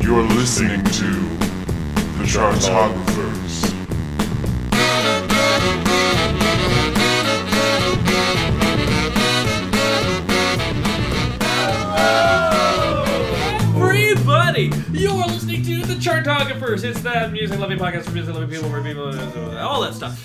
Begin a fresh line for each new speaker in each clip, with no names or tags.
You're listening to the Chartographers.
Everybody, you're listening to the Chartographers. It's that music-loving podcast for music-loving people, for people, all that stuff.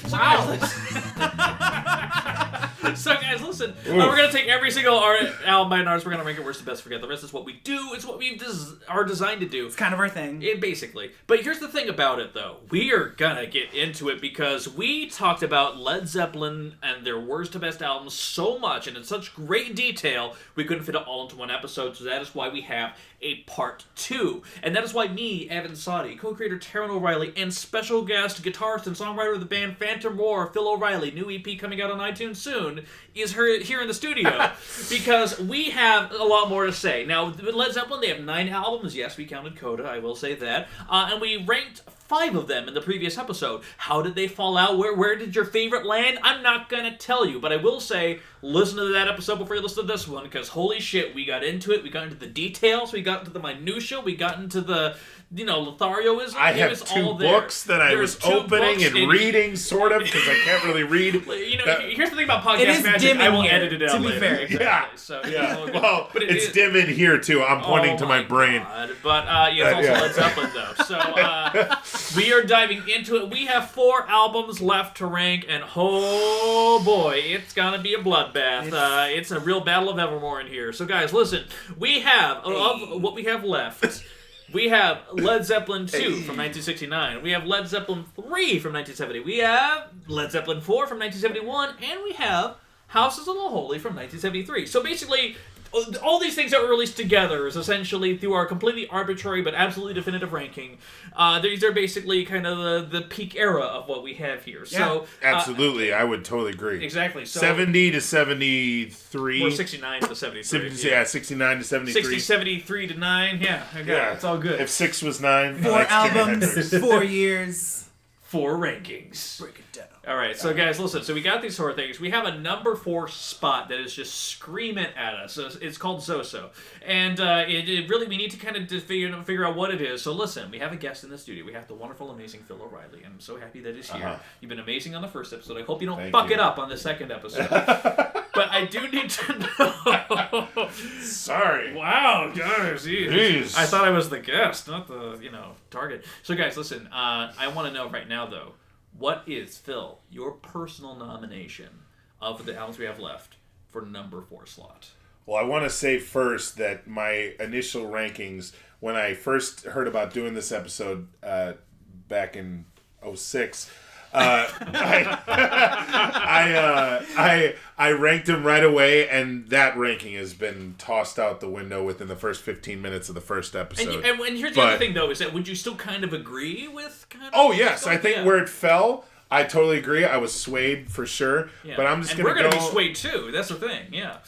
So, guys, listen. We're going to take every single album by an artist. We're going to rank it worst to best. Forget the rest. It's what we do. It's what we are designed to do.
It's kind of our thing.
Basically. But here's the thing about it, though. We are going to get into it because we talked about Led Zeppelin and their worst to best albums so much and in such great detail, we couldn't fit it all into one episode. So that is why we have a part 2. And that is why me, Evan Sadi, co-creator Taran O'Reilly, and special guest guitarist and songwriter of the band Phantom Roar, Phil O'Reilly, new EP coming out on iTunes soon, is here in the studio because we have a lot more to say. Now, with Led Zeppelin, they have 9 albums. Yes, we counted Coda, I will say that. And we ranked 5 of them in the previous episode. How did they fall out? Where did your favorite land? I'm not going to tell you, but I will say, listen to that episode before you listen to this one, because holy shit, we got into it. We got into the details. We got into the minutia. We got into the, Lotharioism.
I have 2 books that I was opening and reading, sort of, because I can't really read.
Here's the thing about podcast magic. I will edit it out later.
To be fair.
Exactly.
Yeah.
So,
well, but it's dim in here, too. I'm pointing to my brain.
God. But, it's also Led Zeppelin, though. So, we are diving into it. We have 4 albums left to rank, and oh boy, it's gonna be a bloodbath. It's a real battle of Evermore in here. So, guys, listen. We have, of what we have left... We have Led Zeppelin 2 from 1969. We have Led Zeppelin 3 from 1970. We have Led Zeppelin 4 from 1971. And we have Houses of the Holy from 1973. So basically, all these things that were released together is essentially through our completely arbitrary but absolutely definitive ranking. These are basically kind of the peak era of what we have here.
Yeah,
so
absolutely, I would totally agree.
Exactly. So
70 to 73.
Or 69 to 73.
69 to 73.
60, 73 to 9. Yeah, it's all good.
If 6 was 9.
4 albums, 4 years.
4 rankings.
Break it down.
All right, so guys, listen. So we got these sort of things. We have a number 4 spot that is just screaming at us. So it's called So-So. And it really, we need to kind of figure out what it is. So listen, we have a guest in the studio. We have the wonderful, amazing Phil O'Reilly. I'm so happy that he's here. You've been amazing on the first episode. I hope you don't fuck it up on the second episode. But I do need to know.
Sorry.
Wow, guys.
Jeez.
I thought I was the guest, not the, target. So guys, listen. I want to know right now, though. What is, Phil, your personal nomination of the albums we have left for number 4 slot?
Well, I want to say first that my initial rankings, when I first heard about doing this episode back in 2006, I ranked them right away, and that ranking has been tossed out the window within the first 15 minutes of the first episode.
And here's the other thing, though, is that would you still kind of agree with kind of...
Oh, yes. I think where it fell, I totally agree. I was swayed for sure.
Yeah.
But I'm just going to go...
we're going to be swayed, too. That's the thing, yeah.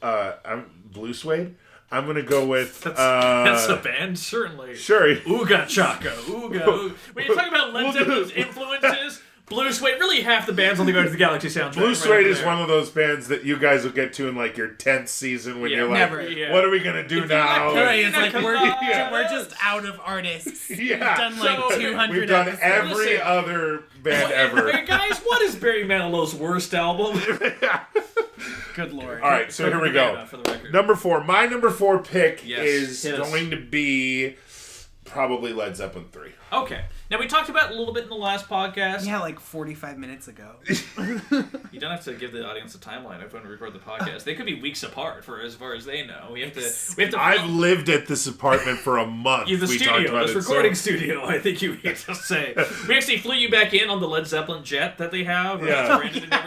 I'm blue swayed? I'm going to go with...
that's a band, certainly.
Sure.
Ooga Chaka. Ooga. When you're talking about Led Zeppelin's influences... Blue Suede, really half the bands on the Guardians of the Galaxy soundtrack.
Blue Suede is one of those bands that you guys will get to in like your 10th season when you're like, what are we going to do now?
It's like we're just out of artists.
Yeah.
We've done like 200
We've done
episodes.
every other band ever.
Hey guys, what is Barry Manilow's worst album?
Good lord.
All right, so here we go. Number 4. My number 4 pick is going to be probably Led Zeppelin 3.
Okay. Now, we talked about it a little bit in the last podcast.
Yeah, like 45 minutes ago.
You don't have to give the audience a timeline of when we record the podcast. They could be weeks apart for as far as they know. We have to.
I've lived at this apartment for a month.
The studio, this recording studio, I think you need to say. We actually flew you back in on the Led Zeppelin jet that they have.
Yeah.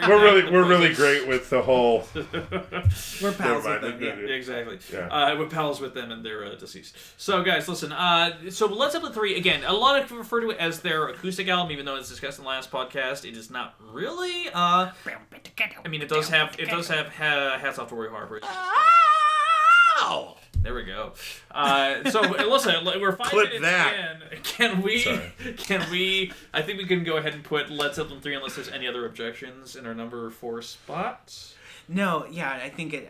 We're really great with the whole...
We're pals with them.
Yeah, exactly.
Yeah.
We're pals with them and they're deceased. So, guys, listen. So, Led Zeppelin 3, again, a lot of people refer to it as their acoustic album, even though it's discussed in the last podcast. It is not really. I mean, it does have Hats Off to Roy Harper.
Ow!
There we go. So listen, we're 5
Clip
minutes
that.
in. Can we? I think we can go ahead and put Led Zeppelin 3 unless there's any other objections in our number 4 spot.
No, yeah, I think it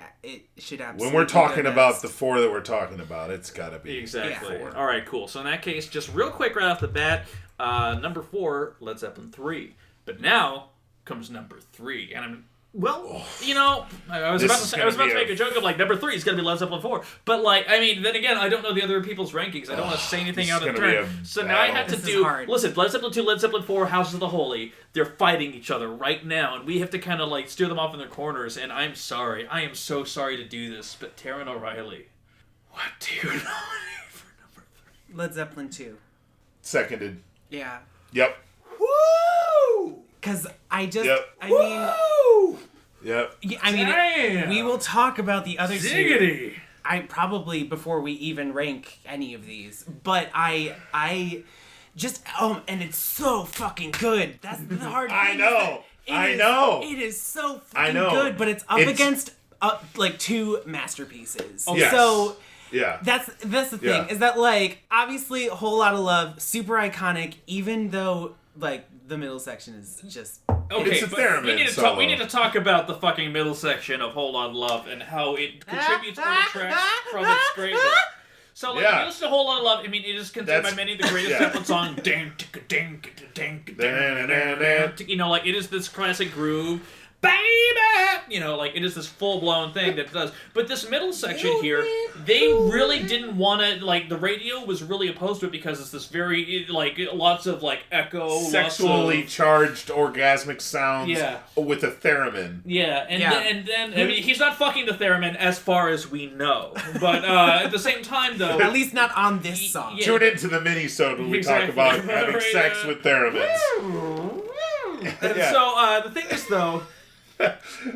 should absolutely.
When we're talking
go
about
next.
the 4 that we're talking about, it's got to be
Exactly.
Yeah.
All right, cool. So in that case, just real quick right off the bat, number 4, Led Zeppelin 3. But now comes number 3, and I was about to make a joke of like number 3 is gonna be Led Zeppelin 4, but like then again, I don't know the other people's rankings. I don't want to say anything out of turn. So now I have to do. Listen, Led Zeppelin 2, Led Zeppelin 4, Houses of the Holy. They're fighting each other right now, and we have to kind of like steer them off in their corners. And I'm sorry, I am so sorry to do this, but Taran O'Reilly, what do you nominate for number 3?
Led Zeppelin 2.
Seconded.
Yeah.
Yep.
Woo!
Because I just,
Yep. Yep.
Damn.
we will talk about the other two.
Ziggity.
I probably before we even rank any of these, but I just and it's so fucking good. That's the hard thing.
I know.
It is so
I
fucking
know.
good, but it's up against like 2 masterpieces.
Yes.
So
Yeah.
that's the thing
Yeah.
is that like obviously a whole lot of love, super iconic, even though like the middle section is just
Okay,
It's a
but
theremin
we need to
solo.
we need to talk about the fucking middle section of Hold On Love and how it contributes to the track from its greatness. So, like,
Yeah.
you listen to Hold On Love, I mean, it is considered by
That's-
many the greatest
yeah.
Zeppelin song. You know, like, it is this classic groove. Baby! You know, like, it is this full-blown thing that it does. But this middle section here, they really didn't want to, like, the radio was really opposed to it because it's this very, like, lots of, like, echo,
Sexually
lots of...
charged orgasmic sounds
Yeah.
with a theremin.
Yeah, and
Yeah.
then I mean, he's not fucking the theremin as far as we know. But at the same time, though...
at least not on this song.
Yeah.
Tune into the mini-sode when we
Exactly.
talk about having
Right,
sex with theremins.
And
Yeah.
so, the thing is, though...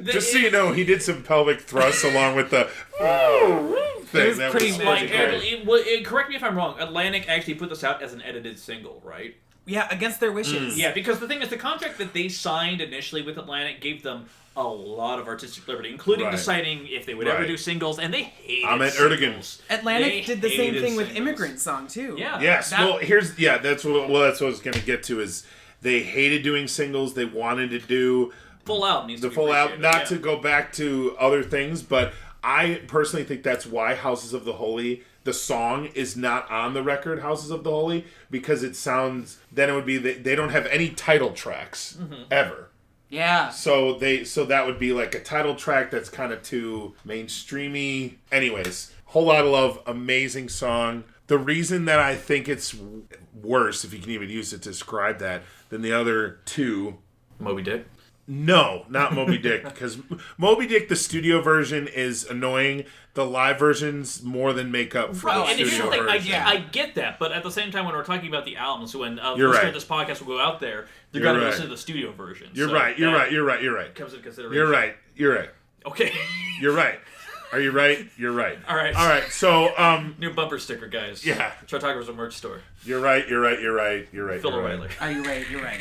Just so you know, he did some pelvic thrusts along with the thing.
It was
That
pretty
was
magic.
Like, correct me if I'm wrong, Atlantic actually put this out as an edited single, right?
Yeah, against their wishes.
Yeah, because the thing is, the contract that they signed initially with Atlantic gave them a lot of artistic liberty, including
Right.
deciding if they would ever
Right.
do singles, and they hated
Ahmet
singles.
Ertegun.
Atlantic
They
did the same
hated
thing with
singles.
Immigrant Song too.
Yeah.
Yes.
That-
That's what I was going to get to is they hated doing singles. They wanted to do
Full album needs
the
to be
full album,
appreciated,
not
yeah.
to go back to other things, but I personally think that's why Houses of the Holy, the song, is not on the record Houses of the Holy, because it sounds, then it would be, they don't have any title tracks, ever.
Yeah.
So that would be like a title track that's kind of too mainstreamy. Anyways, Whole Lot of Love, amazing song. The reason that I think it's worse, if you can even use it to describe that, than the other two...
Moby Dick.
No, not Moby Dick, because Moby Dick, the studio version, is annoying. The live versions more than make up for the
And here's
studio
the thing,
version.
I get that, but at the same time, when we're talking about the albums, when
You're
listeners
right.
of this podcast will go out there, they're
You're
going to
right.
listen to the studio version.
You're
So
right. You're
that
right. You're right. You're right.
Comes into consideration.
You're right. You're right.
Okay.
You're right. Are you right? You're right.
All right.
All right. So,
New bumper sticker, guys.
Yeah.
Chartographers, a merch store.
you're right. You're right. You're right. You're right.
Phil
you're
O'Reilly.
Are you right? You're right.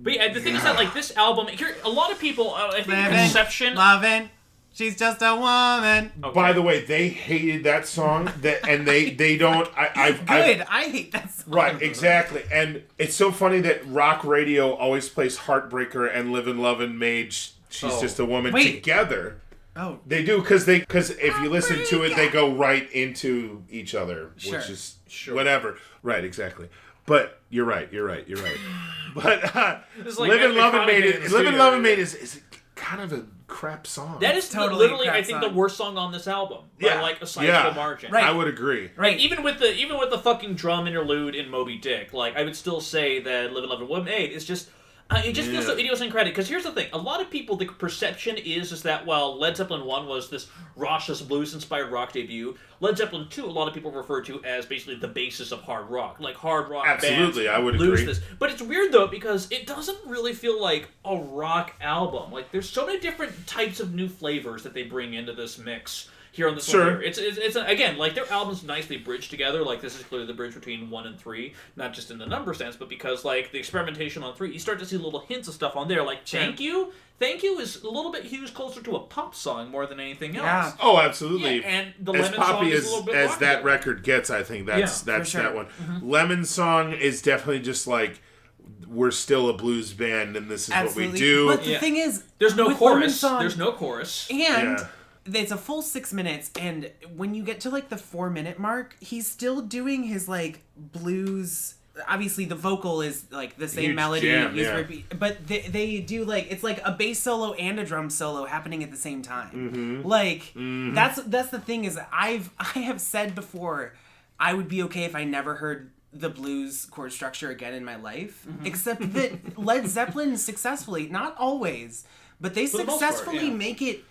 But yeah, the thing is that, like, this album, here, a lot of people, I think the conception...
Lovin'. She's just a woman.
Okay.
By the way, they hated that song, and they don't.
Good. I hate that song.
Right, exactly. And it's so funny that rock radio always plays Heartbreaker and Livin' Lovin' Made She's Just a Woman
Wait.
together.
Oh.
They do, because if you listen to it, they go right into each other,
Sure.
which is whatever. Right, exactly. But you're right. But
It's like
Livin'
Anthony
Lovin' Made
Connigan in the
it. Livin'
studio,
Lovin'
yeah.
Made is kind of a crap song.
That is
Totally
literally,
crap
I think, the
song.
worst song on this album. By, like, a sizable margin.
Right.
I would agree.
Right.
Even with the fucking drum interlude in Moby Dick, like, I would still say that Livin' Lovin' Woman 8 is just... it just feels so idiosyncratic, because here's the thing. A lot of people, the perception is that while Led Zeppelin 1 was this raucous blues-inspired rock debut, Led Zeppelin 2, a lot of people refer to as basically the basis of hard rock. Like, hard rock
Absolutely,
bands
I would
lose
agree.
this. But it's weird, though, because it doesn't really feel like a rock album. Like, there's so many different types of new flavors that they bring into this mix. Here on this
Sure.
one here. It's again, like, their albums nicely bridged together. Like, this is clearly the bridge between 1 and 3, not just in the number sense, but because, like, the experimentation on 3, you start to see little hints of stuff on there. Like, Thank You is a little bit hues closer to a pop song more than anything else.
Yeah.
Oh, absolutely.
Yeah, and the
as
Lemon song
poppy
is a little bit
as that
rockier.
record gets, I think that's
for sure.
that one. Lemon song is definitely just like we're still a blues band and this is
Absolutely.
what we do.
But the thing is,
There's no
with
chorus.
Lemon Song,
There's no chorus.
and
Yeah.
it's a full 6 minutes, and when you get to like the 4-minute mark, he's still doing his like blues. Obviously, the vocal is like the same
Huge
melody,
jam,
he's
yeah.
but they do like it's like a bass solo and a drum solo happening at the same time.
Mm-hmm.
Like that's the thing is I have said before, I would be okay if I never heard the blues chord structure again in my life, except that Led Zeppelin successfully, not always, but they
For the most part,
successfully
yeah.
make it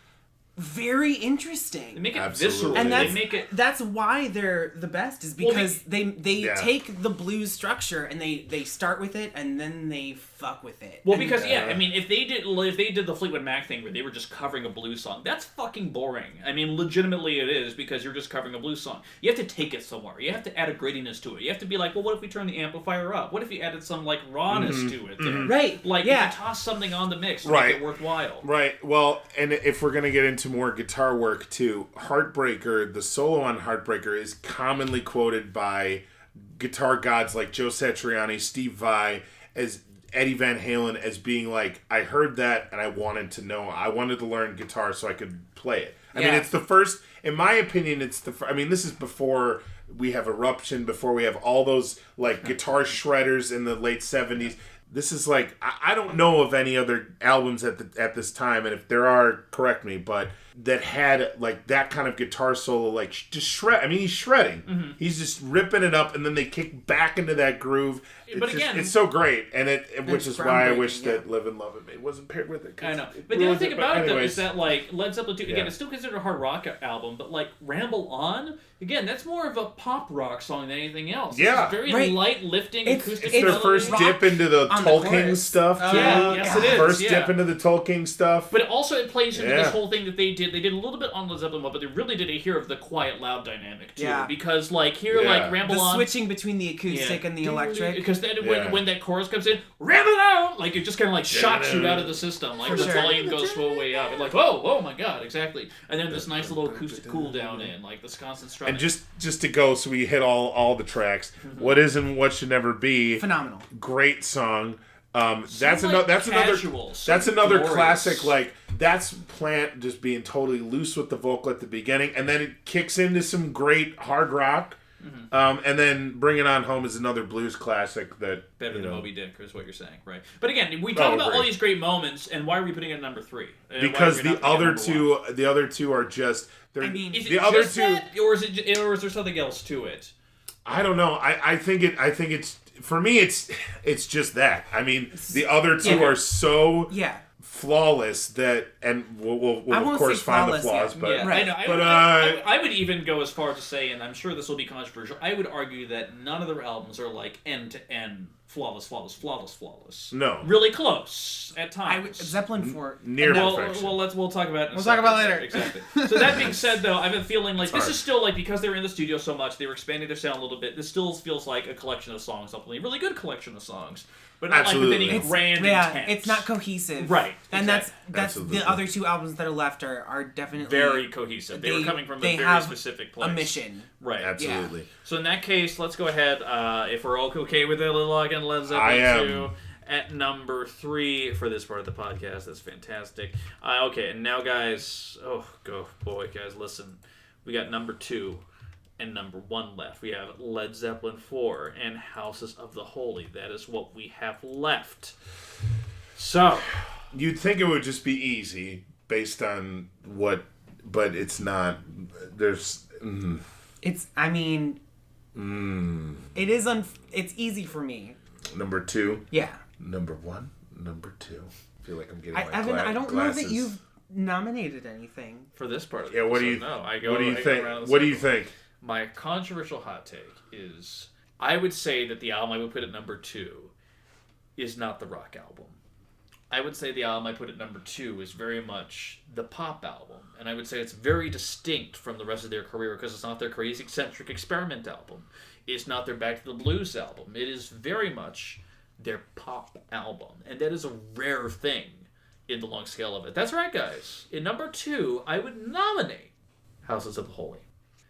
very interesting.
They make it
Absolutely.
visceral.
And
they make it.
that's why they're the best, is because they
Yeah.
take the blues structure and they start with it and then they fuck with it.
Well,
And-
because I mean, if they did the Fleetwood Mac thing where they were just covering a blues song, that's fucking boring. I mean, legitimately it is, because you're just covering a blues song. You have to take it somewhere. You have to add a grittiness to it. You have to be like, well, what if we turn the amplifier up? What if you added some like rawness to it? There?
Right,
Like
yeah.
you can toss something on the mix to
Right.
make it worthwhile.
Right. Well, and if we're gonna get into more guitar work too, Heartbreaker, the solo on Heartbreaker is commonly quoted by guitar gods like Joe Satriani, Steve Vai, as Eddie Van Halen, as being like, I heard that and I wanted to know. I wanted to learn guitar so I could play it. I mean,
Yeah.
it's the first. In my opinion, it's the. I mean, this is before we have Eruption, before we have all those like guitar shredders in the late '70s. This is like, I don't know of any other albums at this time, and if there are, correct me, but that had like that kind of guitar solo, like just shred. I mean, he's shredding. He's just ripping it up, and then they kick back into that groove.
But
It's
again-
it's so great, and which is why I wish
groundbreaking,
that Live and Love It wasn't paired with it. 'cause
I know.
it
But the other
ruins
thing
it.
about it, though,
anyways.
is that, like, Led Zeppelin 2, again,
Yeah.
it's still considered a hard rock album, but, like, Ramble On, again, that's more of a pop rock song than anything else.
Yeah.
It's very
Right.
light, lifting,
It's-
acoustic
It's their
melody.
first
rock
dip into the
on the
Tolkien
chorus.
stuff, too.
Yeah, yes, it is.
First
yeah.
dip into the Tolkien stuff.
But also it plays into
Yeah.
this whole thing that they did. They did a little bit on Led Zeppelin 1, but they really did it here of the quiet, loud dynamic, too.
Yeah.
Because, like, here,
Yeah.
like, Ramble
the
On...
switching between the acoustic and the electric.
Because then
Yeah.
when that chorus comes in, Ramble On! Like, it just kind of, like, shocks you out of the system. Like,
For
the
sure.
volume goes way up. And like, oh my god, exactly. And then this nice little acoustic cool down in, like, this constant strumming.
And just to go, so we hit all the tracks. What is and what should never be.
Phenomenal.
Great song. That's
like,
another. That's
casual,
another.
so
That's another
glorious.
classic. Like that's Plant just being totally loose with the vocal at the beginning, and then it kicks into some great hard rock. And then Bring It On Home is another blues classic that
Better
you
than
know,
Moby Dick is what you're saying, right? But again, we talk about all
great.
these great moments, and why are we putting it at number 3? And why
because
are we not
the
putting it
other
at number 1?
the other two are just. They're,
I mean,
Is it
the other
just
two.
that, or is there something else to it?
I don't know. I think it's for me. It's just that. I mean, the other two
Yeah.
are so
Yeah.
flawless that, and we'll
I
of
won't
course
say
find the
flawless,
flaws,
yeah.
but
Yeah,
Right.
I know.
But,
I would even go as far as to say, and I'm sure this will be controversial, I would argue that none of their albums are like end to end flawless.
No.
Really close at times.
Zeppelin 4.
near
Well,
perfection.
we'll talk about it in a
We'll
second.
talk about it later.
Exactly. So that being said, though, I have a feeling like this
hard.
is still like, because they were in the studio so much, they were expanding their sound a little bit. This still feels like a collection of songs, ultimately, a really good collection of songs, but not
Absolutely.
like with any
It's-
grand intent.
It's not cohesive.
Right,
And
exactly.
that's
Absolutely.
the other two albums that are left are definitely
very cohesive. They were coming from a
they
very
have
specific place.
a mission.
Right.
Absolutely.
So in that case, let's go ahead. If we're all okay with it, let's log in Led
I
Zeppelin
am.
2 at number 3 for this part of the podcast. That's fantastic. Okay, and now, guys, guys, listen. We got number 2 and number 1 left. We have Led Zeppelin 4 and Houses of the Holy. That is what we have left. So,
You'd think it would just be easy based on what, but it's not. There's.
It's I mean it is it's easy for me.
Number 2,
Yeah.
number 1, number 2. I feel like I'm getting
Evan, I don't know
glasses.
that you've nominated anything.
for this part of the
Yeah, what do
episode,
you?
no, I go,
what do you
I go
think?
around in
What do you
circles.
think?
My controversial hot take is I would say that the album I would put at number 2 is not the rock album. I would say the album I put at number 2 is very much the pop album. And I would say it's very distinct from the rest of their career because it's not their crazy eccentric experiment album. It's not their Back to the Blues album. It is very much their pop album. And that is a rare thing in the long scale of it. That's right, guys. In number 2, I would nominate Houses of the Holy.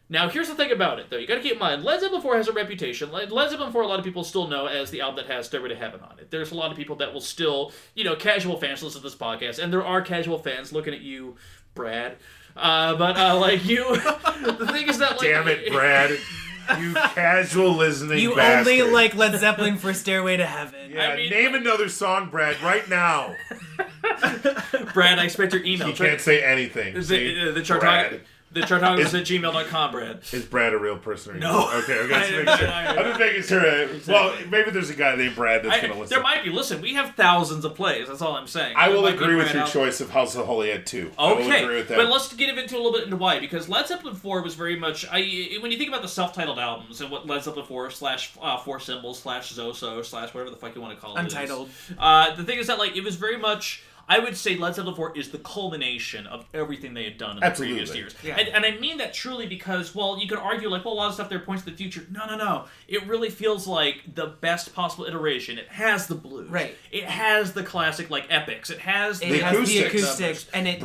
Now, here's the thing about it, though. You gotta keep in mind, Led Zeppelin 4 has a reputation. Led Zeppelin 4, a lot of people still know as the album that has Stairway to Heaven on it. There's a lot of people that will still, casual fans listen to this podcast, and there are casual fans looking at you, Brad. The thing is that, like...
Damn it, Brad. You casual listening
You
bastard.
only like Led Zeppelin for Stairway to Heaven.
Yeah, name another song, Brad, right now.
Brad, I expect your email.
You can't say anything.
The Chartographers at gmail.com, Brad.
Is Brad a real person? Or
No.
Okay. I'm just making sure. Well, maybe there's a guy named Brad that's going to listen.
There might be. Listen, we have thousands of plays. That's all I'm saying.
I will agree with your choice of House of Holy Head 2. I will agree with that.
But let's get into a little bit into why. Because Led Zeppelin 4 was very much... when you think about the self-titled albums and what Led Zeppelin 4 / Four Symbols / Zoso / whatever the fuck you want to call it.
Untitled.
The thing is that it was very much... I would say Led Zeppelin 4 is the culmination of everything they had done in the previous years.
Yeah.
And I mean that truly because, you could argue, a lot of stuff there points to the future. No. It really feels like the best possible iteration. It has the blues.
Right.
It has the classic, epics. It has
the acoustics. And it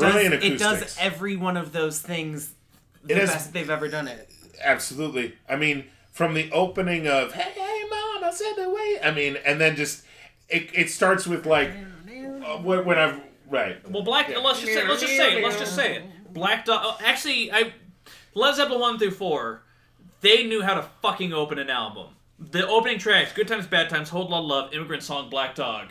does every one of those things the best they've ever done it.
Absolutely. I mean, from the opening of, hey, Mom, I said the way. I mean, and then just, it starts with, when I've right.
Well, let's just say it. Black Dog. Led Zeppelin 1 through 4, they knew how to fucking open an album. The opening tracks, Good Times, Bad Times, Hold Lot of Love, Immigrant Song, Black Dog.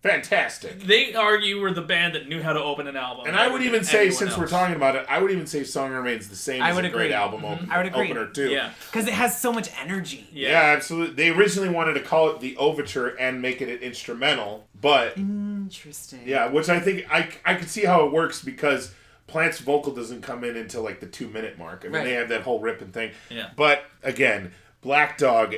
Fantastic.
They argue were the band that knew how to open an album.
And I would even say, since we're talking about it, I would even say Song Remains the Same as a great album opener, too.
Yeah. Because it has so much energy.
Yeah, absolutely. They originally wanted to call it the Overture and make it an instrumental, but...
Interesting.
Yeah, which I think... I could see how it works because Plant's vocal doesn't come in until, the 2-minute mark. I mean, they have that whole ripping thing.
Yeah.
But, again, Black Dog,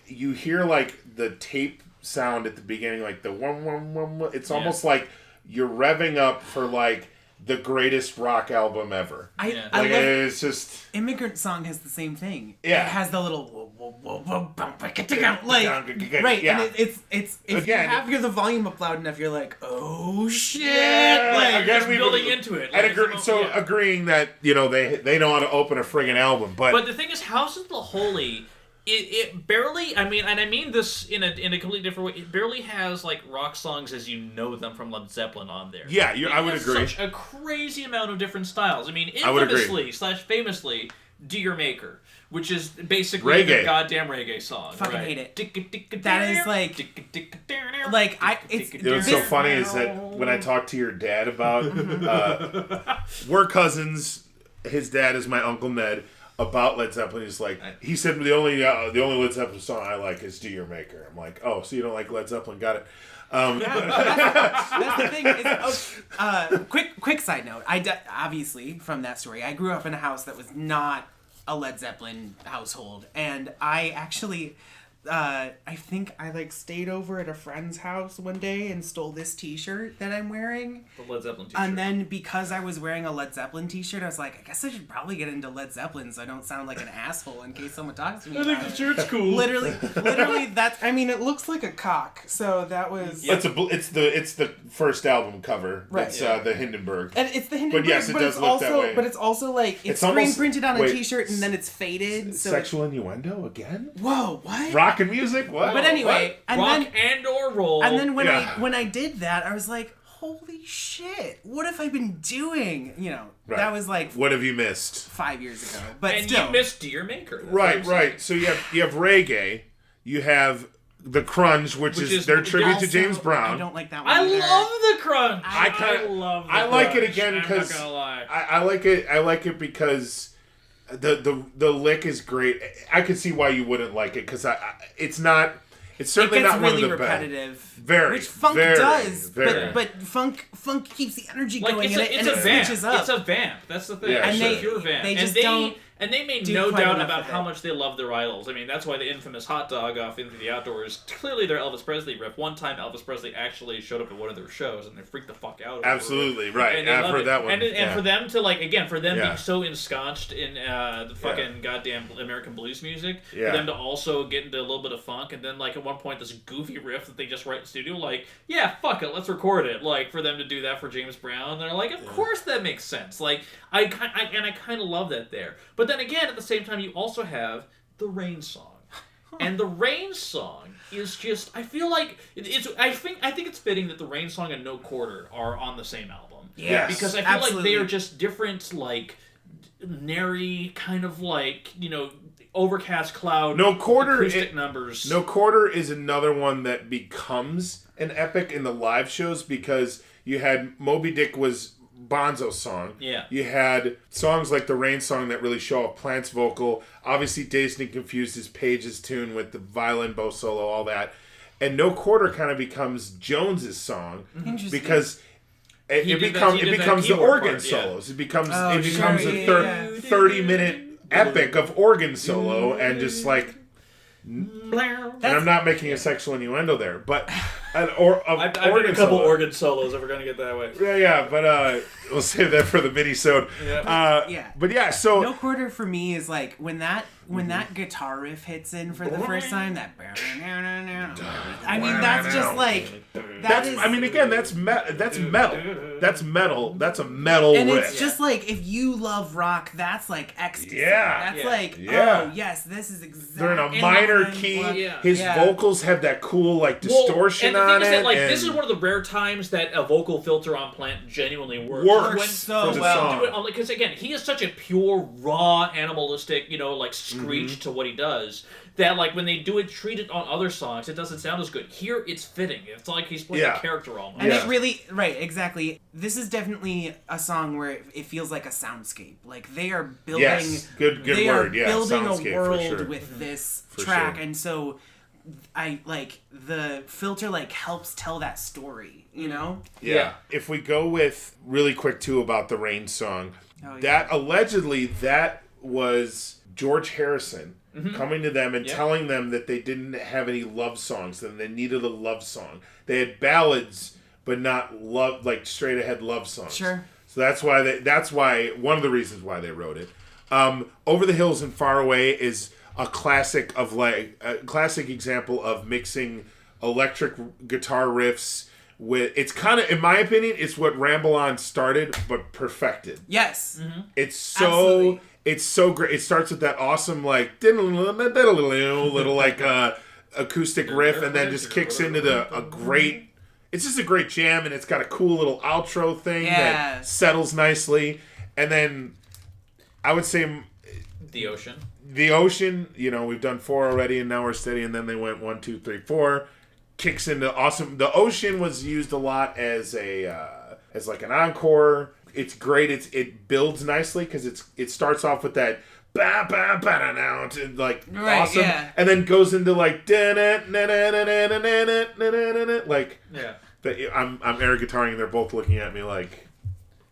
you hear, the tape sound at the beginning, the one. It's almost like you're revving up for the greatest rock album ever.
I love
it's just
Immigrant Song has the same thing.
Yeah,
it has the little
right. Yeah.
And it's if you have the volume up loud enough, you're like, oh shit!
Yeah,
again, we building into it.
Agreeing that they know how to open a friggin' album, but
the thing is, House of the Holy. It barely, and I mean this in a completely different way, it barely has, rock songs as you know them from Led Zeppelin on there.
Yeah, I would agree.
Such a crazy amount of different styles. I mean, infamously/famously, Do Your Maker, which is basically
reggae.
a goddamn reggae song.
Fucking hate it. That is
what's so funny is that when I talk to your dad about, we're cousins, his dad is my Uncle Ned, about Led Zeppelin, he said the only Led Zeppelin song I like is Do Your Maker. I'm like, oh, so you don't like Led Zeppelin? Got it.
That's the thing. Quick side note. Obviously, from that story, I grew up in a house that was not a Led Zeppelin household, and I actually... I think I stayed over at a friend's house one day and stole this t-shirt that I'm wearing.
The Led Zeppelin t-shirt.
And then because I was wearing a Led Zeppelin t-shirt, I was like, I guess I should probably get into Led Zeppelin so I don't sound like an asshole in case someone talks to me.
I think the shirt's cool.
Literally that's, it looks like a cock. So that was...
Yeah. It's the first album cover.
Right.
It's the Hindenburg.
And it's the Hindenburg,
but yes, it does look that way.
But it's also it's screen printed on a t-shirt and then it's faded. So
sexual innuendo again?
Whoa, what?
Rock and music? What?
But anyway,
and rock and/or roll.
And then when I did that, I was like, holy shit! What have I been doing? That was
what have you missed?
5 years ago. But
and
still,
you missed Do Your Maker.
Right. So you have reggae, you have the grunge, which is their tribute to James Brown.
I don't like that one.
I
either.
love the grunge.
I like it again because
I'm not gonna lie.
I like it because. The lick is great. I could see why you wouldn't like it because it's certainly not one of the
repetitive.
best. Very,
which funk
does,
but funk keeps the energy going and it switches up.
It's a vamp. That's the thing.
Yeah,
it's
sure.
a pure vamp.
They just don't.
And they made no doubt about how much they love their idols. I mean, that's why the infamous hot dog off Into the Outdoors, clearly their Elvis Presley riff. One time Elvis Presley actually showed up at one of their shows and they freaked the fuck out.
Absolutely, right.
And I've
heard that one.
And for them to, being so ensconced in the fucking goddamn American blues music, for them to also get into a little bit of funk, and then, at one point, this goofy riff that they just write in the studio, fuck it, let's record it. For them to do that for James Brown, they're like, of course that makes sense. I kind of love that there. But But then again, at the same time, you also have the Rain song. And the Rain song is just, I feel like I think it's fitting that the Rain song and No Quarter are on the same album.
Yes,
because I feel like they are just different, like nary kind of like, overcast cloud acoustic numbers.
No Quarter is another one that becomes an epic in the live shows because you had Moby Dick was Bonzo's song.
Yeah.
You had songs like the Rain song that really show off Plant's vocal. Obviously, Dazed and Confused is Page's tune with the violin, bow solo, all that. And No Quarter kind of becomes Jones's song because it becomes the organ solos. It becomes a 30-minute epic of organ solo and just like. And I'm not making a sexual innuendo there, but
I've heard a couple organ solos if we're gonna get that way.
Yeah, but we'll save that for the mini-sode. But yeah, so
No Quarter for me is like when that guitar riff hits in for the first time. That I mean, that's just like
that's metal. That's metal. That's a metal
and
riff.
it's just like if you love rock, that's like ecstasy.
Yeah.
That's like oh yes, this is exactly.
They're in a minor key. His vocals have that cool like distortion on it.
This is one of the rare times that a vocal filter on Plant genuinely works
so well.
Because again, he is such a pure, raw, animalistic, like screech to what he does. That like when they treat it on other songs, it doesn't sound as good. Here, it's fitting. It's like he's playing a character almost.
And it really, exactly. This is definitely a song where it feels like a soundscape. Like they are building.
Yes, good
they
word.
Are building
soundscape,
a world
for sure.
with this
for
track,
sure.
and so I like the filter helps tell that story.
Yeah. If we go with really quick too about the Rain song, that allegedly that was George Harrison coming to them and telling them that they didn't have any love songs and they needed a love song. They had ballads, but not love, like straight ahead love songs.
Sure.
So that's why one of the reasons why they wrote it. Over the Hills and Far Away is a classic example of mixing electric guitar riffs with. It's kind of, in my opinion, it's what Ramble On started but perfected.
Yes.
It's so.
Absolutely.
It's so great. It starts with that awesome little acoustic riff, and then just kicks into a great. It's just a great jam, and it's got a cool little outro thing that settles nicely, and then I would say
The Ocean.
The Ocean. We've done 4 already, and now we're steady. And then they went 1, 2, 3, 4. Kicks into awesome. The Ocean was used a lot as like an encore. It's great. It builds nicely because it starts off with that ba ba ba da now awesome, and then goes into like like I'm air guitaring and they're both looking at me like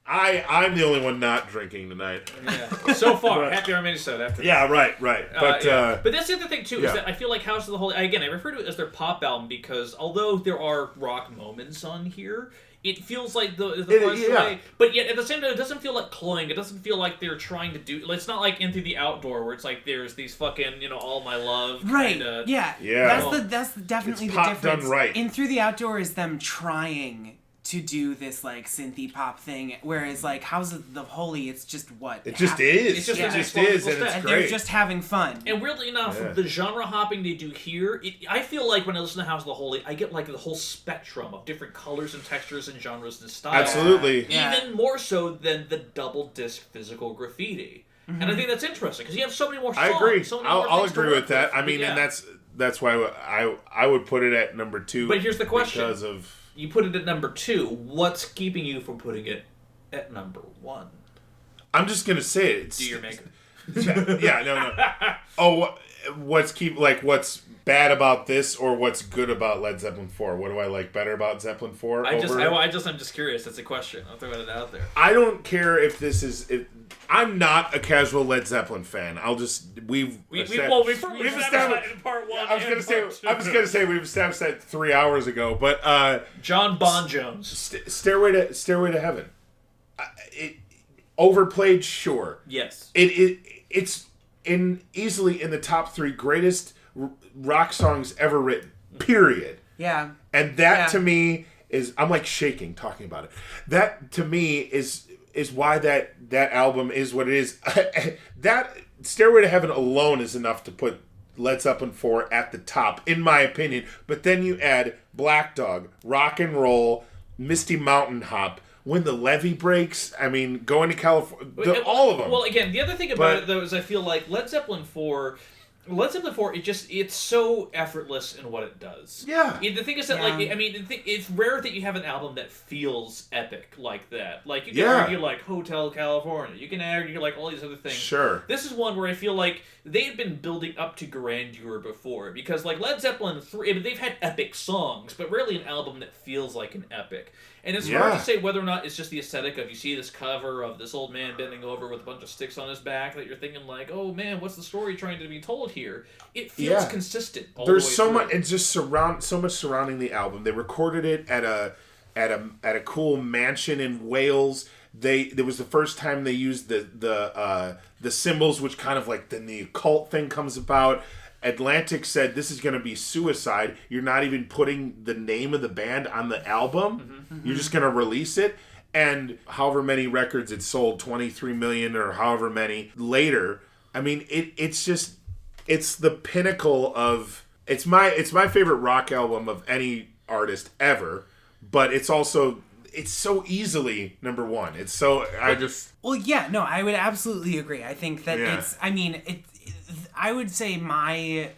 I'm the only one not drinking tonight.
Yeah. So far, happy our minisode after this.
Yeah, right. But
but that's the other thing too is that I feel like House of the Holy. Again, I refer to it as their pop album because although there are rock moments on here. It feels like the first way, but yet at the same time, it doesn't feel like cloying. It doesn't feel like they're trying to do. It's not like Into the Outdoor, where it's like there's these fucking All My Love. Kinda,
That's definitely
it's
the difference.
Done right.
In Through the Outdoor is them trying to do this like synthy pop thing, whereas like House of the Holy, it's just what
it just is.
It's just
and it's
and
great.
they're just having fun.
And weirdly enough, the genre hopping they do here, I feel like when I listen to House of the Holy, I get like the whole spectrum of different colors and textures and genres and styles.
Absolutely,
even more so than the double disc Physical Graffiti. And I think that's interesting because you have so many more songs.
I agree.
So many
I'll
more
agree with that. I mean, and that's why I would put it at number 2.
But here's the question:
because of.
You put it at number 2. What's keeping you from putting it at number 1?
I'm just gonna say it.
Do your makeup.
No. Oh, what's bad about this, or what's good about Led Zeppelin 4? What do I like better about Zeppelin 4?
I'm just curious. That's a question. I'll throw it out there.
I don't care if this is. I'm not a casual Led Zeppelin fan. We've established
that in part 1.
I was gonna say we've established that 3 hours ago, but
John Bon Jones,
Stairway to Heaven. It overplayed, sure.
Yes.
It's easily in the top 3 greatest rock songs ever written. Period.
Yeah.
And that to me is, I'm like shaking talking about it. That to me is why that album is what it is. That Stairway to Heaven alone is enough to put Led Zeppelin 4 at the top, in my opinion. But then you add Black Dog, Rock and Roll, Misty Mountain Hop, When the Levee Breaks. I mean, Going to California, all of them.
Well, again, the other thing about it, though, is I feel like Led Zeppelin 4, it's so effortless in what it does.
Yeah.
The thing is that, it's rare that you have an album that feels epic like that. Like, you can argue, like, Hotel California. You can argue, like, all these other things.
Sure.
This is one where I feel like they had been building up to grandeur before. Because, like, Led Zeppelin 3, they've had epic songs, but rarely an album that feels like an epic. And it's hard to say whether or not it's just the aesthetic of, you see this cover of this old man bending over with a bunch of sticks on his back, that you're thinking like, oh man, what's the story trying to be told here? It feels consistent all
There's
the way
so
through.
much, and just so much surrounding the album. They recorded it at a cool mansion in Wales. There was the first time they used the symbols, which kind of like then the occult thing comes about. Atlantic said, this is going to be suicide. You're not even putting the name of the band on the album. Mm-hmm. You're just going to release it. And however many records it sold, 23 million or however many later. I mean, it's the pinnacle of... It's my favorite rock album of any artist ever. But it's also... It's so easily number one. It's so...
Well, yeah, no, I would absolutely agree. I think that it's... I mean, I would say my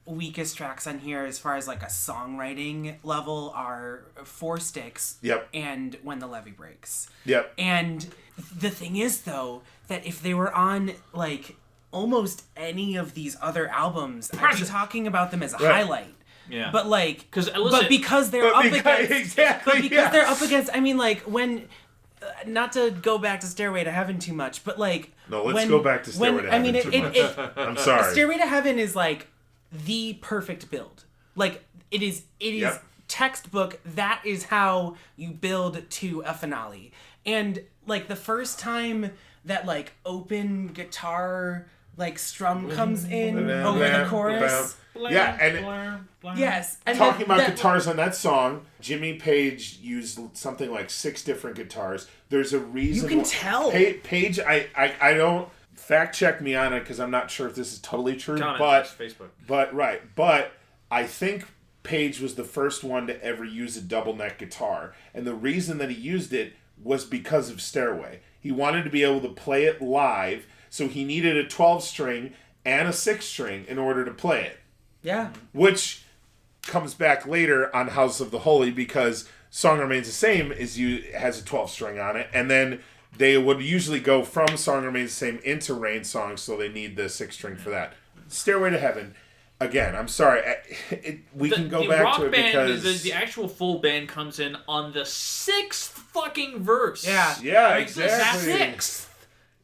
weakest tracks on here, as far as like a songwriting level, are Four Sticks and When the Levee Breaks.
Yep.
And the thing is, though, that if they were on like almost any of these other albums, I'd be talking about them as a highlight.
Yeah.
But like,
because
they're up against, I mean, like when. Not to go back to Stairway to Heaven too much, but like...
No, let's go back to Stairway to Heaven too much. I'm sorry.
Stairway to Heaven is like the perfect build. Like, it is textbook. That is how you build to a finale. And like the first time that like open guitar like strum comes in over the chorus... Yes. And
talking about guitars on that song, Jimmy Page used something like 6 different guitars. There's a reason.
You can tell.
Page, I don't fact check me on it because I'm not sure if this is totally true.
Facebook.
But I think Page was the first one to ever use a double neck guitar, and the reason that he used it was because of Stairway. He wanted to be able to play it live, so he needed a 12-string and a 6-string in order to play it.
Yeah.
Which comes back later on House of the Holy, because Song Remains the Same has a 12-string on it, and then they would usually go from Song Remains the Same into Rain Song, so they need the 6-string for that. Stairway to Heaven, again, I'm sorry, we can go back to it because...
The actual full band comes in on the 6th fucking verse.
Yeah, exactly.
6th!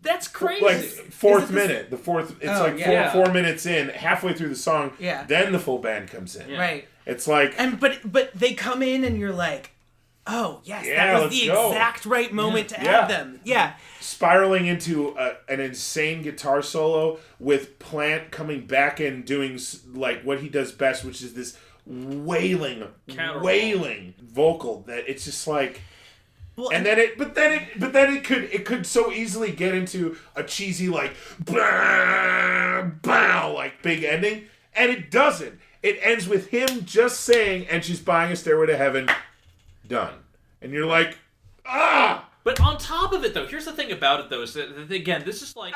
That's crazy.
Like fourth minute. The fourth. It's 4 minutes in, halfway through the song.
Yeah.
Then the full band comes in.
Yeah.
Right.
It's like.
But they come in and you're like, oh yes, that was the exact right moment to add them. Yeah.
Spiraling into an insane guitar solo with Plant coming back and doing like what he does best, which is this wailing vocal that it's just like. Well, and then it could so easily get into a cheesy like bow like big ending, and it doesn't. It ends with him just saying, "And she's buying a Stairway to Heaven." Done, and you're like, ah.
But on top of it, though, here's the thing about it, though, is that, again, this is like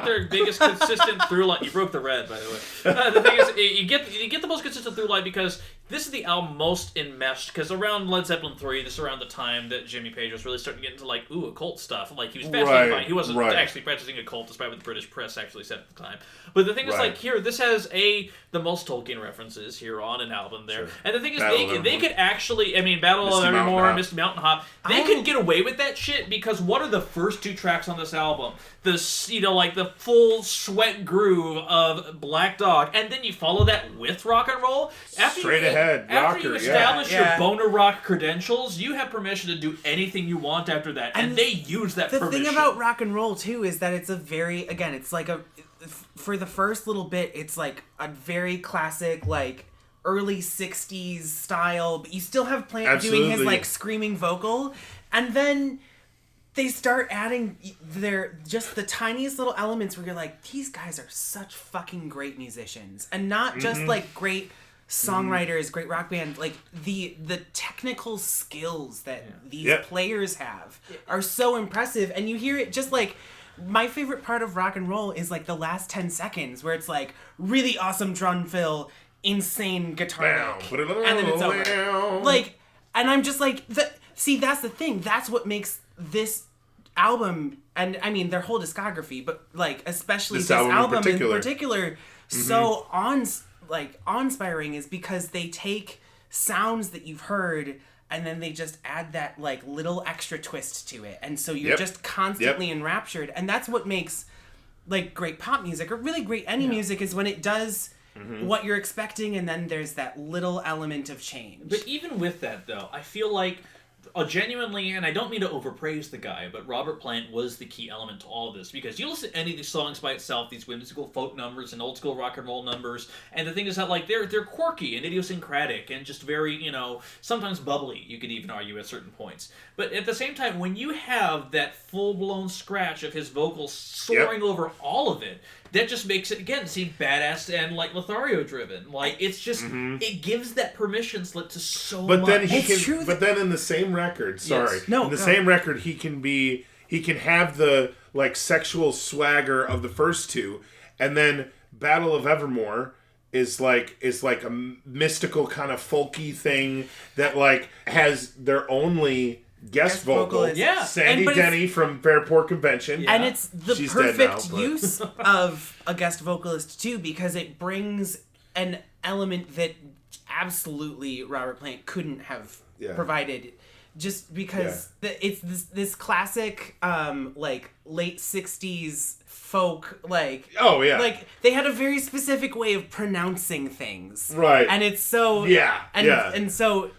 their biggest consistent through line. You broke the red, by the way. The thing is, you get the most consistent through line because this is the album most enmeshed, because around Led Zeppelin 3, this is around the time that Jimmy Page was really starting to get into, like, occult stuff. Like, he was fascinated by it. He wasn't actually practicing occult, despite what the British press actually said at the time. But the thing is, like, here, this has, the most Tolkien references here on an album there. Sure. And the thing is, they could actually, I mean, Battle of Evermore, Misty Mountain Hop, they could get away with that shit, because what are the first 2 tracks on this album? Like the full sweat groove of Black Dog, and then you follow that with rock and roll. After you establish your boner rock credentials, you have permission to do anything you want after that, and they use that permission.
The thing about rock and roll too is that it's a very, again, it's like for the first little bit, it's like a very classic like early 60s style, but you still have Plant doing his like screaming vocal, and then they start adding just the tiniest little elements where you're like, these guys are such fucking great musicians, and not just like great songwriters, great rock band. Like the technical skills that these players have are so impressive, and you hear it just like. My favorite part of rock and roll is like the last 10 seconds where it's like really awesome drum fill, insane guitar lick, and then it's over. Like, and I'm just like, see, that's the thing. That's what makes this album, and I mean their whole discography, but like especially this album in particular so awe-inspiring, is because they take sounds that you've heard and then they just add that like little extra twist to it, and so you're just constantly enraptured, and that's what makes like great pop music or really great any music, is when it does what you're expecting and then there's that little element of change.
But even with that though, I feel like genuinely, and I don't mean to overpraise the guy, but Robert Plant was the key element to all of this, because you listen to any of these songs by itself, these whimsical folk numbers and old school rock and roll numbers, and the thing is that like they're quirky and idiosyncratic and just very, you know, sometimes bubbly, you could even argue at certain points. But at the same time, when you have that full-blown scratch of his vocals soaring over all of it, that just makes it, again, seem badass and, like, Lothario-driven. Like, it's just, it gives that permission slip to so much.
But then in the same record, same record, he can have the, like, sexual swagger of the first two, and then Battle of Evermore is like a mystical kind of folky thing that, like, has their only guest vocal, Sandy Denny from Fairport Convention,
and it's the perfect use of a guest vocalist too, because it brings an element that absolutely Robert Plant couldn't have provided, just because it's this classic like late 60s folk, like like they had a very specific way of pronouncing things,
right?
And it's so and so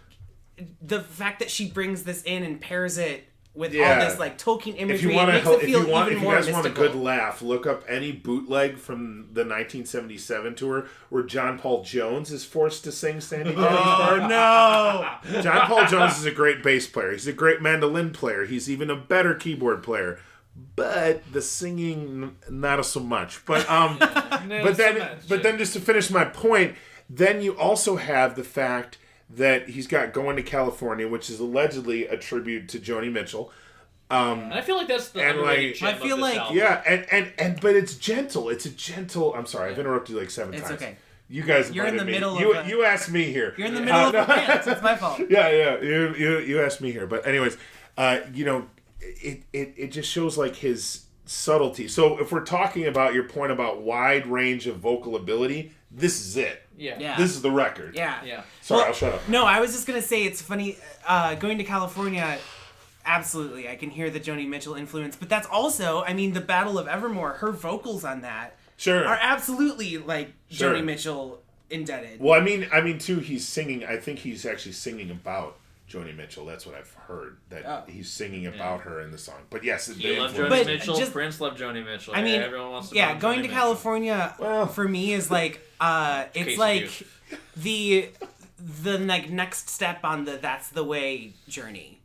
the fact that she brings this in and pairs it with all this like Tolkien imagery, it makes it feel even more mystical. If you guys want a good laugh, look up any bootleg from the 1977 tour where John Paul Jones is forced to sing Sandy Denny's part. No!
John Paul Jones is a great bass player. He's a great mandolin player. He's even a better keyboard player. But the singing, not so much. But then just to finish my point, then you also have the fact that he's got Going to California, which is allegedly a tribute to Joni Mitchell.
And I feel like that's the underrated gem of this album.
And but it's gentle. It's a gentle. I'm sorry, I've interrupted you like 7 times. It's okay. You guys,
you're in the middle of.
You asked me here.
You're in the middle of a rant. It's my fault.
Yeah. You asked me here, but anyways, it just shows like his subtlety. So if we're talking about your point about wide range of vocal ability, this is it.
Yeah.
This is the record.
Yeah.
Sorry, I'll shut up.
No, I was just going to say it's funny. Going to California, absolutely, I can hear the Joni Mitchell influence. But that's also, I mean, the Battle of Evermore, her vocals on that are absolutely, like, Joni Mitchell indebted.
Well, I mean, too, he's singing, I think he's actually singing about Joni Mitchell. That's what I've heard, that he's singing about her in the song. But yes,
you love Joni Mitchell. Prince loved Joni Mitchell.
I mean,
everyone wants to
Going to California for me is like it's like the like next step on the That's the Way journey.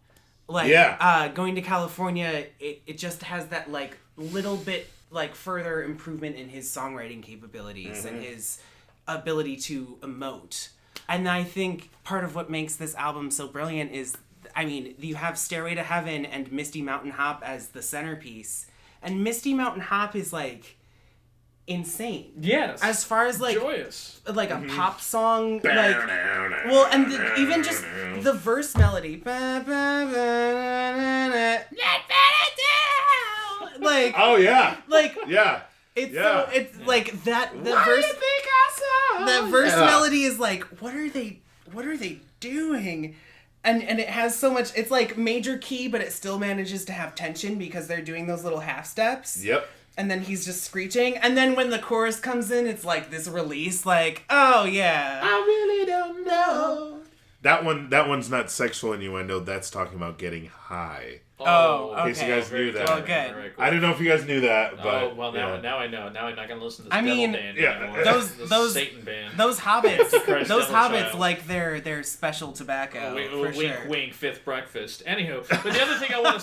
Like Going to California, it just has that like little bit like further improvement in his songwriting capabilities and his ability to emote. And I think part of what makes this album so brilliant is, I mean, you have Stairway to Heaven and Misty Mountain Hop as the centerpiece. And Misty Mountain Hop is, like, insane.
Yes.
As far as, like...
joyous.
Like, a pop song, like... Well, and even just the verse melody. Like...
Oh, yeah.
Like...
Yeah.
It's so... It's, like, that... The verse... That verse melody is like, what are they doing? And it has so much, it's like major key, but it still manages to have tension because they're doing those little half steps.
Yep.
And then he's just screeching. And then when the chorus comes in, it's like this release, like, oh yeah.
I really don't know. That one's not sexual innuendo. That's talking about getting high.
Oh,
In case you guys knew that.
Well, good.
Very cool.
I don't know if you guys knew that, but
Oh, well, now I know. Now I'm not going to listen to this
I
devil
mean,
band
yeah,
anymore.
those-
This Satan band.
Those hobbits,
Christ,
those
devil
hobbits
child.
like their special tobacco for
wink,
sure.
wink, fifth breakfast. Anywho, but the other thing I want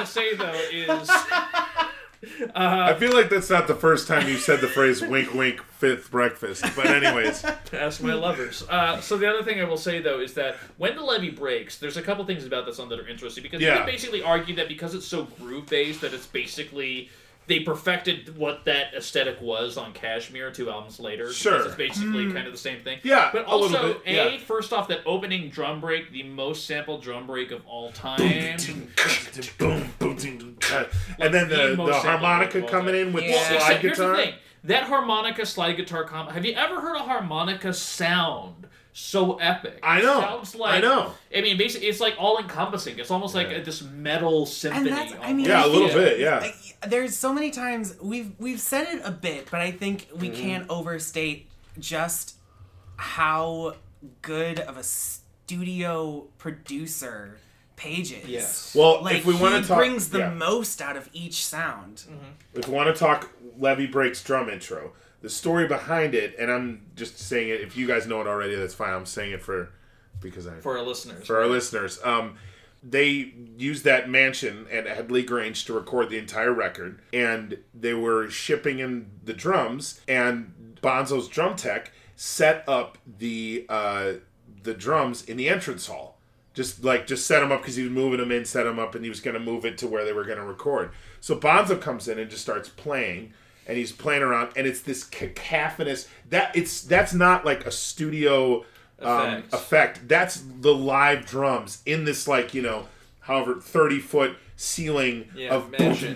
to say, though, is
I feel like that's not the first time you said the phrase "wink, wink, fifth breakfast." But anyways,
ask my lovers. So the other thing I will say, though, is that when the levee breaks, there's a couple things about that song that are interesting because you
Yeah.
can basically argue that because it's so groove based that it's basically. They perfected what that aesthetic was on Kashmir 2 albums later.
Sure.
Because it's basically kind of the same thing.
Yeah,
But
a little
also,
bit, yeah.
first off, that opening drum break, the most sampled drum break of all time.
boom, boom, ding, and then
the
the
most
harmonica
sampled
coming in with
Yeah.
the slide
Except here's the
guitar.
thing. That harmonica slide guitar combo. Have you ever heard a harmonica sound so epic?
I know.
Sounds like,
I know.
I mean, basically, it's like all encompassing. It's almost like
Yeah.
this metal symphony.
And that's, I mean,
Yeah, a little
I think-
bit. Yeah.
There's so many times we've said it a bit, but I think we
Mm-hmm.
can't overstate just how good of a studio producer Page is.
Yes.
Well,
Like,
if we want
he
to talk,
brings the
yeah.
most out of each sound.
If we want to talk Levee Breaks drum intro, the story behind it, and I'm just saying it. If you guys know it already, that's fine. I'm saying it for
For our listeners.
our listeners. They used that mansion at Headley Grange to record the entire record, and they were shipping in the drums, and Bonzo's drum tech set up the drums in the entrance hall. Just set them up because he was moving them in, set them up, and he was going to move it to where they were going to record. So Bonzo comes in and just starts playing, and he's playing around, and it's this cacophonous. That's not like a studio effect. That's the live drums in this however 30-foot ceiling of
mansion,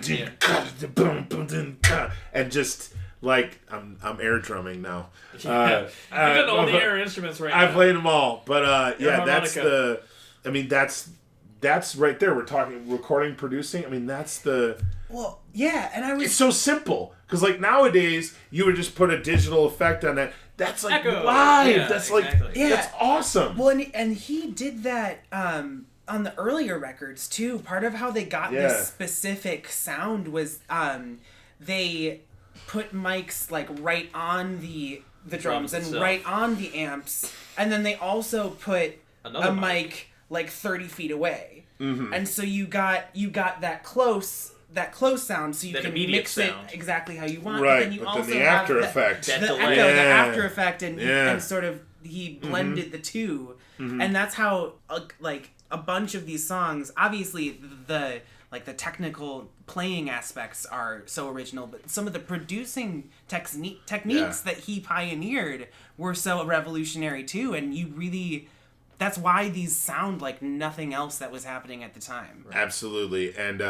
and just like I'm air drumming now.
You've done all the air instruments right now.
I've played them all, but
Your
that's
harmonica.
that's right there. We're talking recording, producing. I mean, that's the.
Well, yeah, and I was
It's so simple because nowadays you would just put a digital effect on that. That's like
Echo.
live.
Yeah,
that's
exactly.
Yeah.
that's awesome.
Well, and he did that on the earlier records too. Part of how they got
Yeah.
this specific sound was they put mics like right on the drums and
itself.
right on the amps, and then they also put
Another
a
mic.
mic like 30 feet away,
Mm-hmm.
and so you got that close sound, so you
That
can
immediate
mix
sound.
it exactly how you want.
Right,
but then you
but
also
then the
have
after effect.
That
the
delay.
echo, the
Yeah.
after effect, and
Yeah.
and sort of he blended the two, and that's how like a bunch of these songs. Obviously, the technical playing aspects are so original, but some of the producing techniques that he pioneered were so revolutionary too, and you really. That's why these sound like nothing else that was happening at the time.
Absolutely. And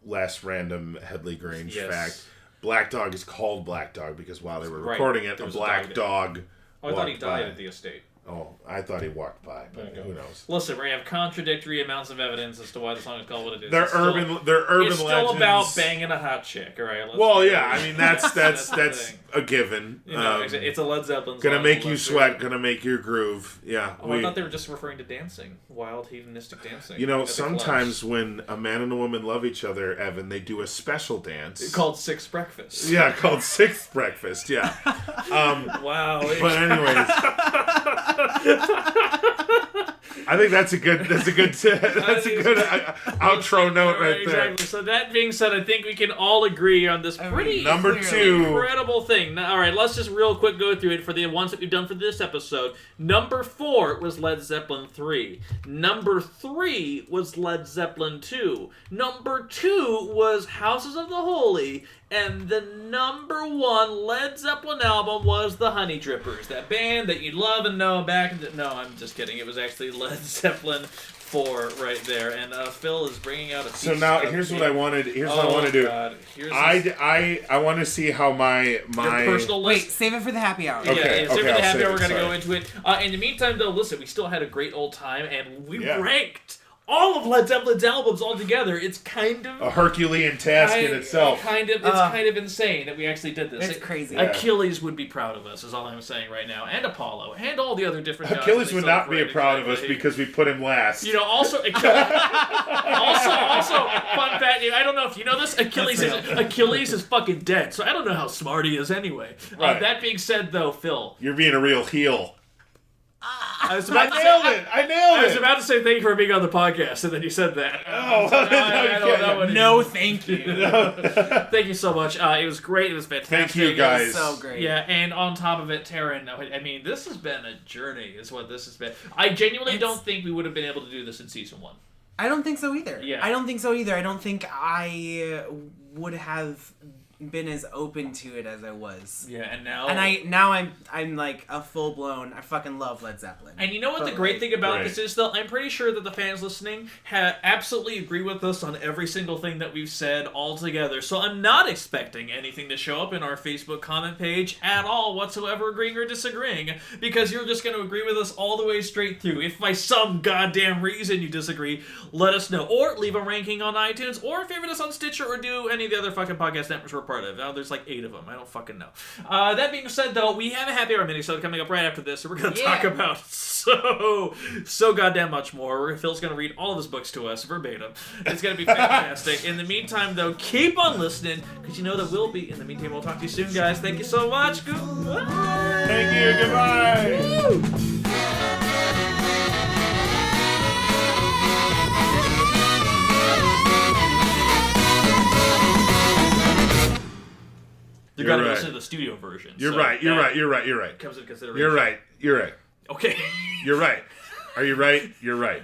last random Headley Grange
Yes.
fact: Black Dog is called Black Dog because while they were
Right.
recording it,
There
a
was a
black dog.
Oh, I thought he
walked
died
by.
at the estate.
Oh, I thought he walked by, but who knows?
Listen, we have contradictory amounts of evidence as to why the song is called what it is.
They're
It's
urban.
Still,
they're urban
it's still
legends.
about banging a hot chick, all right? Let's
Well,
be
yeah.
real.
I mean, that's
the thing.
a given.
You know, it's a Led Zeppelin song.
Gonna make you
Let's be
sweat.
real.
Gonna make you groove. Yeah.
Oh, I thought they were just referring to dancing, wild hedonistic dancing.
You know,
at the
sometimes
clubs.
when a man and a woman love each other, Evan, they do a special dance.
It's called Six Breakfast.
Yeah, called Sixth Breakfast. Yeah.
Wow.
But anyways, I think that's a good outro note right there.
Exactly. So that being said, I think we can all agree on this pretty
Number two.
incredible thing. Now, all right, let's just real quick go through it for the ones that we've done for this episode. Number 4 was Led Zeppelin 3. Number 3 was Led Zeppelin 2. Number 2 was Houses of the Holy. And the number 1 Led Zeppelin album was the Honey Drippers, that band that you love and know back in the... No, I'm just kidding. It was actually Led Zeppelin 4 right there. And Phil is bringing out a piece
So now
of
here's
cake.
what I wanted. Here's what I want to do.
God. Here's
I want to see how my
your personal list.
Wait, save it for the happy hour.
Yeah,
Okay,
yeah, so
okay,
for the
I'll
happy
save
hour,
it,
we're going to
sorry.
go into it. In the meantime, though, listen, we still had a great old time, and we
Yeah.
ranked all of Led Zeppelin's albums all together, it's kind of
A Herculean task in itself.
It's kind of insane that we actually did this.
It's crazy.
Achilles would be proud of us, is all I'm saying right now, and Apollo, and all the other different guys
Achilles
that
would
they
not be
celebrate.
proud of us
Exactly.
because we put him last.
You know, also Achilles. also, fun fact. I don't know if you know this. Achilles is fucking dead, so I don't know how smart he is anyway.
Right.
That being said, though, Phil,
You're being a real heel.
I was about to say.
I nailed
I was
it.
about to say thank you for being on the podcast, and then you said that.
Oh,
I don't know what it
No,
is.
thank you.
Thank you so much. It was great. It was fantastic.
Thank you, guys.
So great.
Yeah, and on top of it, Taran, I mean, this has been a journey, is what this has been. I genuinely don't think we would have been able to do this in season 1.
I don't think so either.
Yeah.
I don't think so either. I don't think I would have been as open to it as I was.
Yeah, and now...
And I'm like a full blown. I fucking love Led Zeppelin.
And you know what the
But,
great
like,
thing about
Right.
this is, though? I'm pretty sure that the fans listening absolutely agree with us on every single thing that we've said all together. So I'm not expecting anything to show up in our Facebook comment page at all whatsoever, agreeing or disagreeing, because you're just going to agree with us all the way straight through. If by some goddamn reason you disagree, let us know. Or leave a ranking on iTunes, or favorite us on Stitcher, or do any of the other fucking podcast networks we're part of. There's like 8 of them. I don't fucking know. That being said, though, we have a happy hour mini-sode coming up right after this, so we're going to talk about so goddamn much more. Phil's going to read all of his books to us verbatim. It's going to be fantastic. In the meantime, though, keep on listening, because you know that we'll be. In the meantime, we'll talk to you soon, guys. Thank you so much. Goodbye.
Thank you. Goodbye.
You're going to
right.
listen to the studio version.
You're
so
right. You're
that
right. You're right. You're right.
Comes into consideration.
You're right. You're right.
Okay.
You're right. Are you right? You're right.